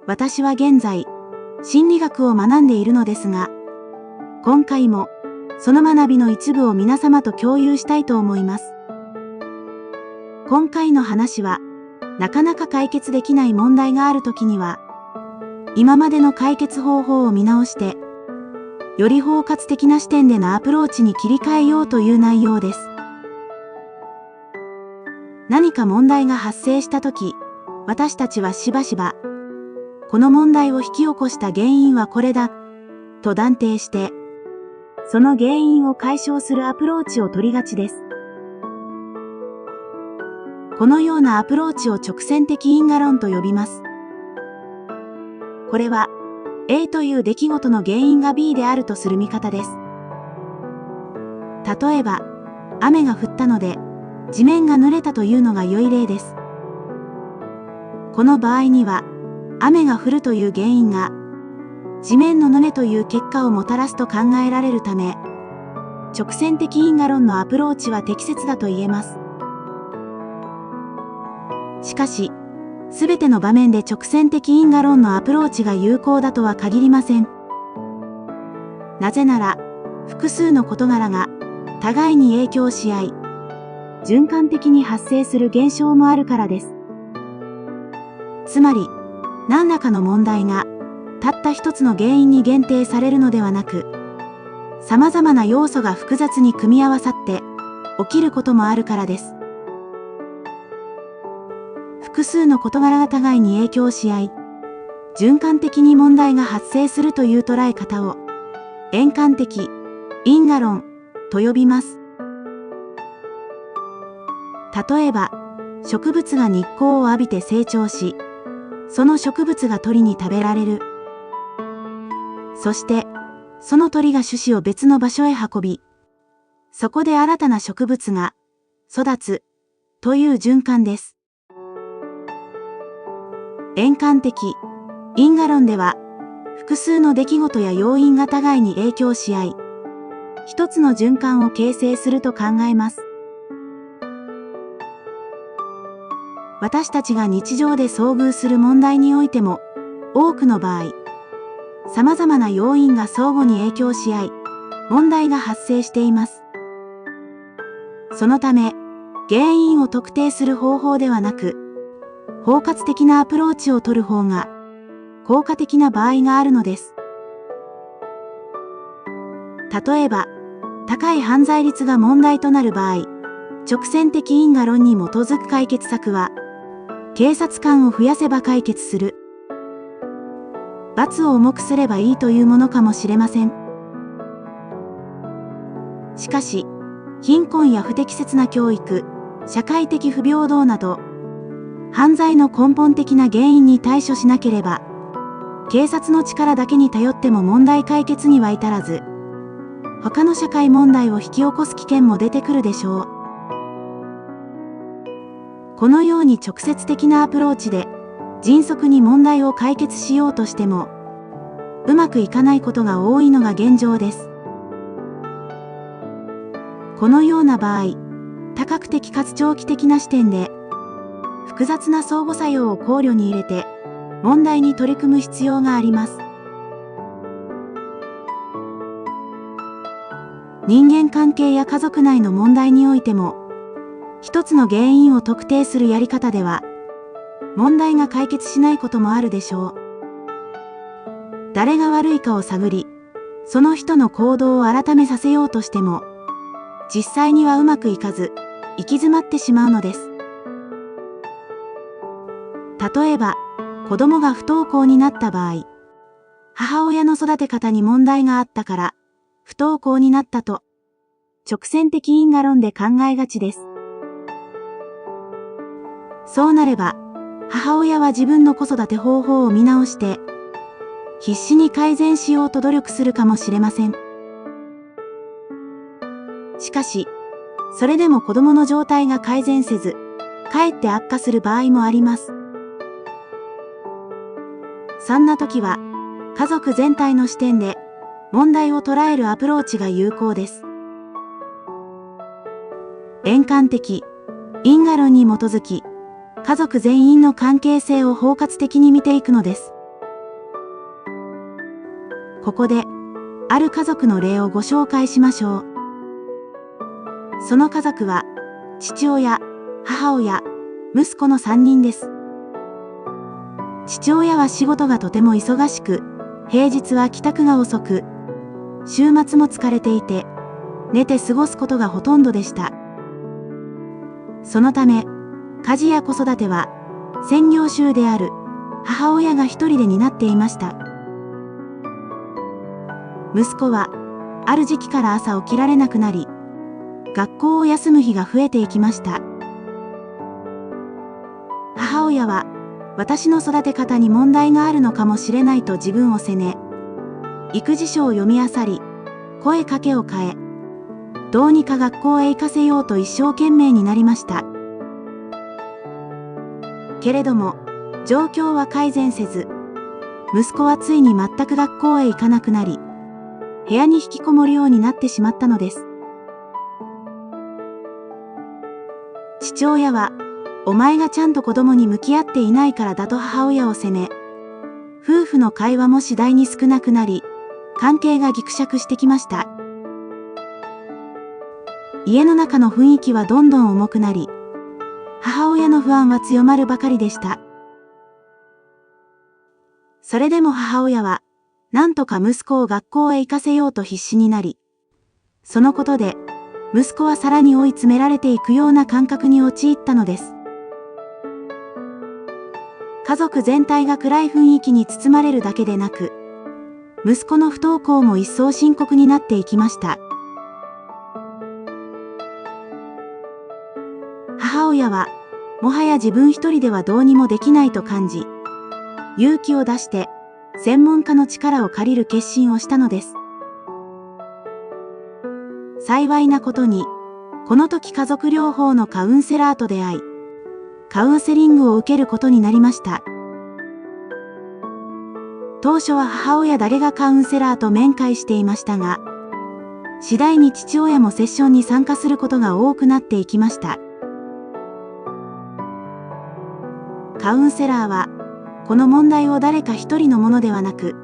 私は現在、心理学を学んでいるのですが、今回もその学びの一部を皆様と共有したいと思います。今回の話は、なかなか解決できない問題があるときには、今までの解決方法を見直して、より包括的な視点でのアプローチに切り替えようという内容です。何か問題が発生したとき、私たちはしばしば、この問題を引き起こした原因はこれだ、と断定して、その原因を解消するアプローチを取りがちです。このようなアプローチを直線的因果論と呼びます。これは、A という出来事の原因が B であるとする見方です。例えば、雨が降ったので、地面が濡れたというのが良い例です。この場合には、雨が降るという原因が、地面の濡れという結果をもたらすと考えられるため、直線的因果論のアプローチは適切だと言えます。しかし、すべての場面で直線的因果論のアプローチが有効だとは限りません。なぜなら、複数の事柄が互いに影響し合い、循環的に発生する現象もあるからです。つまり、何らかの問題がたった一つの原因に限定されるのではなく、様々な要素が複雑に組み合わさって起きることもあるからです。複数の事柄が互いに影響し合い、循環的に問題が発生するという捉え方を円環的因果論と呼びます。例えば、植物が日光を浴びて成長し、その植物が鳥に食べられる。そして、その鳥が種子を別の場所へ運び、そこで新たな植物が育つという循環です。円環的因果論では、複数の出来事や要因が互いに影響し合い、一つの循環を形成すると考えます。私たちが日常で遭遇する問題においても、多くの場合、様々な要因が相互に影響し合い、問題が発生しています。そのため、原因を特定する方法ではなく、包括的なアプローチを取る方が、効果的な場合があるのです。例えば、高い犯罪率が問題となる場合、直線的因果論に基づく解決策は、警察官を増やせば解決する。罰を重くすればいいというものかもしれません。しかし、貧困や不適切な教育、社会的不平等など、犯罪の根本的な原因に対処しなければ、警察の力だけに頼っても問題解決には至らず、他の社会問題を引き起こす危険も出てくるでしょう。このように直接的なアプローチで迅速に問題を解決しようとしてもうまくいかないことが多いのが現状です。このような場合、多角的かつ長期的な視点で複雑な相互作用を考慮に入れて問題に取り組む必要があります。人間関係や家族内の問題においても一つの原因を特定するやり方では、問題が解決しないこともあるでしょう。誰が悪いかを探り、その人の行動を改めさせようとしても、実際にはうまくいかず、行き詰まってしまうのです。例えば、子供が不登校になった場合、母親の育て方に問題があったから、不登校になったと、直線的因果論で考えがちです。そうなれば、母親は自分の子育て方法を見直して、必死に改善しようと努力するかもしれません。しかし、それでも子供の状態が改善せず、かえって悪化する場合もあります。そんな時は、家族全体の視点で、問題を捉えるアプローチが有効です。円環的因果論に基づき、家族全員の関係性を包括的に見ていくのです。ここで、ある家族の例をご紹介しましょう。その家族は、父親、母親、息子の3人です。父親は仕事がとても忙しく、平日は帰宅が遅く、週末も疲れていて、寝て過ごすことがほとんどでした。そのため、家事や子育ては、専業主婦である母親が一人で担っていました。息子は、ある時期から朝起きられなくなり、学校を休む日が増えていきました。母親は、私の育て方に問題があるのかもしれないと自分を責め、育児書を読み漁り、声かけを変え、どうにか学校へ行かせようと一生懸命になりました。けれども、状況は改善せず、息子はついに全く学校へ行かなくなり、部屋に引きこもるようになってしまったのです。父親は、お前がちゃんと子供に向き合っていないからだと母親を責め、夫婦の会話も次第に少なくなり、関係がぎくしゃくしてきました。家の中の雰囲気はどんどん重くなり、母親の不安は強まるばかりでした。それでも母親は、なんとか息子を学校へ行かせようと必死になり、そのことで、息子はさらに追い詰められていくような感覚に陥ったのです。家族全体が暗い雰囲気に包まれるだけでなく、息子の不登校も一層深刻になっていきました。母親は、もはや自分一人ではどうにもできないと感じ、勇気を出して、専門家の力を借りる決心をしたのです。幸いなことに、この時家族療法のカウンセラーと出会い、カウンセリングを受けることになりました。当初は母親だけがカウンセラーと面会していましたが、次第に父親もセッションに参加することが多くなっていきました。カウンセラーは、この問題を誰か一人のものではなく、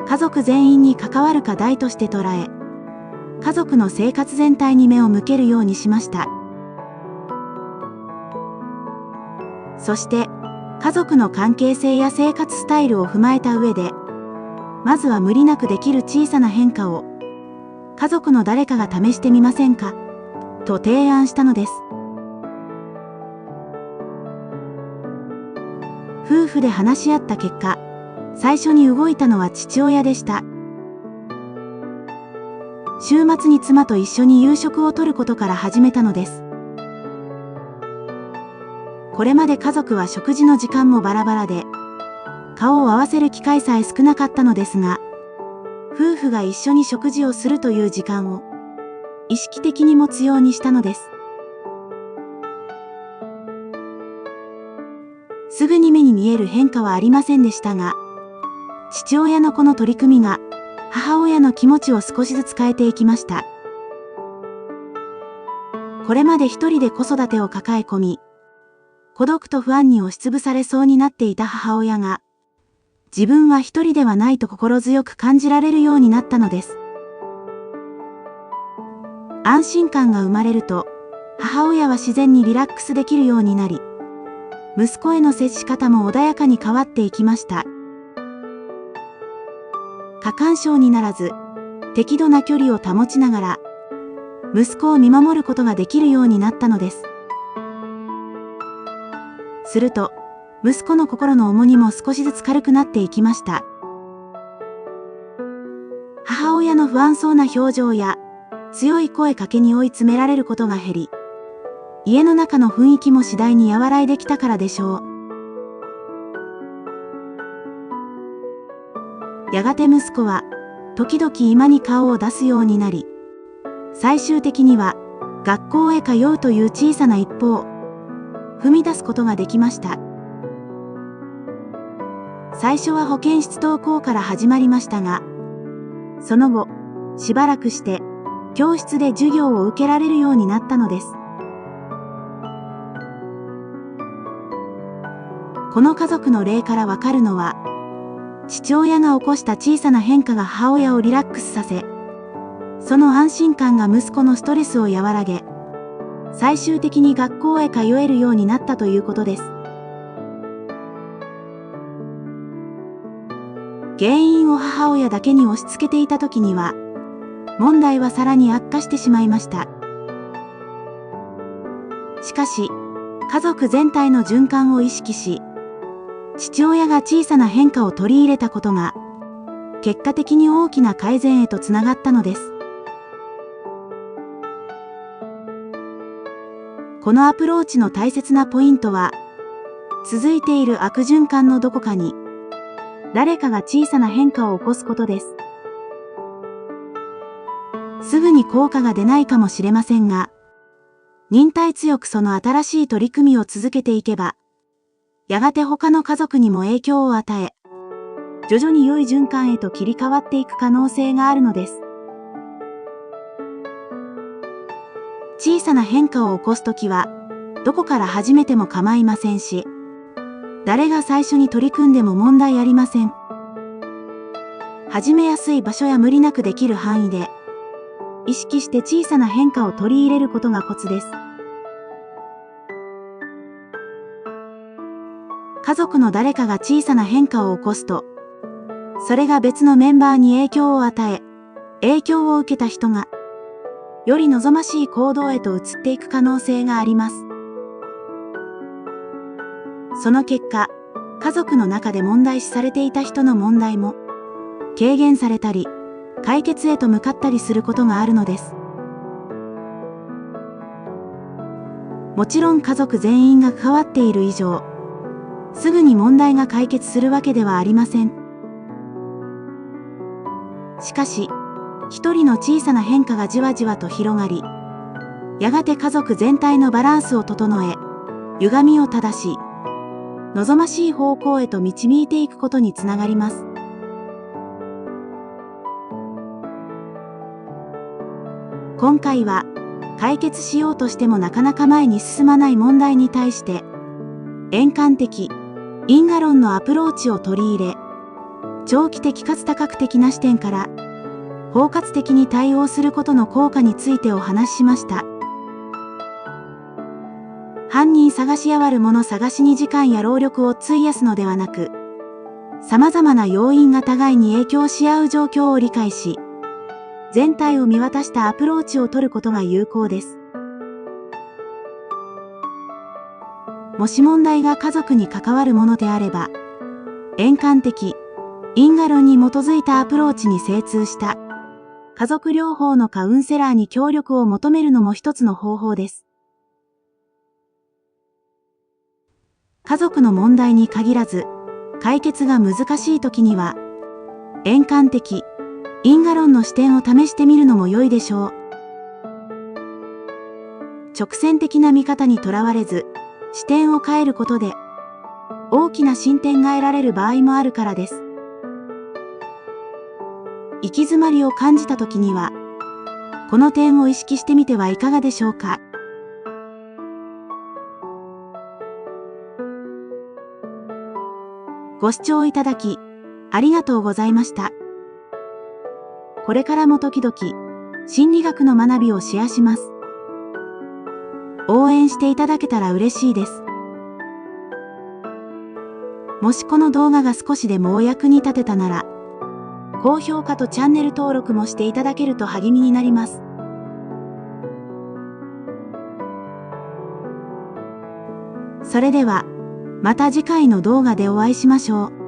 家族全員に関わる課題として捉え、家族の生活全体に目を向けるようにしました。そして、家族の関係性や生活スタイルを踏まえた上で、まずは無理なくできる小さな変化を、家族の誰かが試してみませんか、と提案したのです。夫婦で話し合った結果、最初に動いたのは父親でした。週末に妻と一緒に夕食をとることから始めたのです。これまで家族は食事の時間もバラバラで、顔を合わせる機会さえ少なかったのですが、夫婦が一緒に食事をするという時間を意識的に持つようにしたのです。すぐに目に見える変化はありませんでしたが、父親のこの取り組みが母親の気持ちを少しずつ変えていきました。これまで一人で子育てを抱え込み、孤独と不安に押しつぶされそうになっていた母親が、自分は一人ではないと心強く感じられるようになったのです。安心感が生まれると、母親は自然にリラックスできるようになり、息子への接し方も穏やかに変わっていきました。過干渉にならず、適度な距離を保ちながら、息子を見守ることができるようになったのです。すると、息子の心の重荷も少しずつ軽くなっていきました。母親の不安そうな表情や、強い声かけに追い詰められることが減り、家の中の雰囲気も次第に和らいできたからでしょう。やがて息子は、時々居間に顔を出すようになり、最終的には、学校へ通うという小さな一歩を、踏み出すことができました。最初は保健室登校から始まりましたが、その後、しばらくして、教室で授業を受けられるようになったのです。この家族の例からわかるのは、父親が起こした小さな変化が母親をリラックスさせ、その安心感が息子のストレスを和らげ、最終的に学校へ通えるようになったということです。原因を母親だけに押し付けていた時には、問題はさらに悪化してしまいました。しかし、家族全体の循環を意識し、父親が小さな変化を取り入れたことが、結果的に大きな改善へとつながったのです。このアプローチの大切なポイントは、続いている悪循環のどこかに、誰かが小さな変化を起こすことです。すぐに効果が出ないかもしれませんが、忍耐強くその新しい取り組みを続けていけば、やがて他の家族にも影響を与え、徐々に良い循環へと切り替わっていく可能性があるのです。小さな変化を起こすときは、どこから始めても構いませんし、誰が最初に取り組んでも問題ありません。始めやすい場所や無理なくできる範囲で、意識して小さな変化を取り入れることがコツです。家族の誰かが小さな変化を起こすと、それが別のメンバーに影響を与え、影響を受けた人が、より望ましい行動へと移っていく可能性があります。その結果、家族の中で問題視されていた人の問題も、軽減されたり、解決へと向かったりすることがあるのです。もちろん家族全員が関わっている以上、すぐに問題が解決するわけではありません。しかし、一人の小さな変化がじわじわと広がり、やがて家族全体のバランスを整え、歪みを正し、望ましい方向へと導いていくことにつながります。今回は、解決しようとしてもなかなか前に進まない問題に対して、円環的、因果論のアプローチを取り入れ、長期的かつ多角的な視点から、包括的に対応することの効果についてお話ししました。犯人探しや悪者探しに時間や労力を費やすのではなく、様々な要因が互いに影響し合う状況を理解し、全体を見渡したアプローチを取ることが有効です。もし問題が家族に関わるものであれば、円環的、因果論に基づいたアプローチに精通した、家族療法のカウンセラーに協力を求めるのも一つの方法です。家族の問題に限らず、解決が難しい時には、円環的、因果論の視点を試してみるのも良いでしょう。直線的な見方にとらわれず、視点を変えることで、大きな進展が得られる場合もあるからです。行き詰まりを感じたときには、この点を意識してみてはいかがでしょうか。ご視聴いただき、ありがとうございました。これからも時々、心理学の学びをシェアします。応援していただけたら嬉しいです。もしこの動画が少しでもお役に立てたなら、高評価とチャンネル登録もしていただけると励みになります。それでは、また次回の動画でお会いしましょう。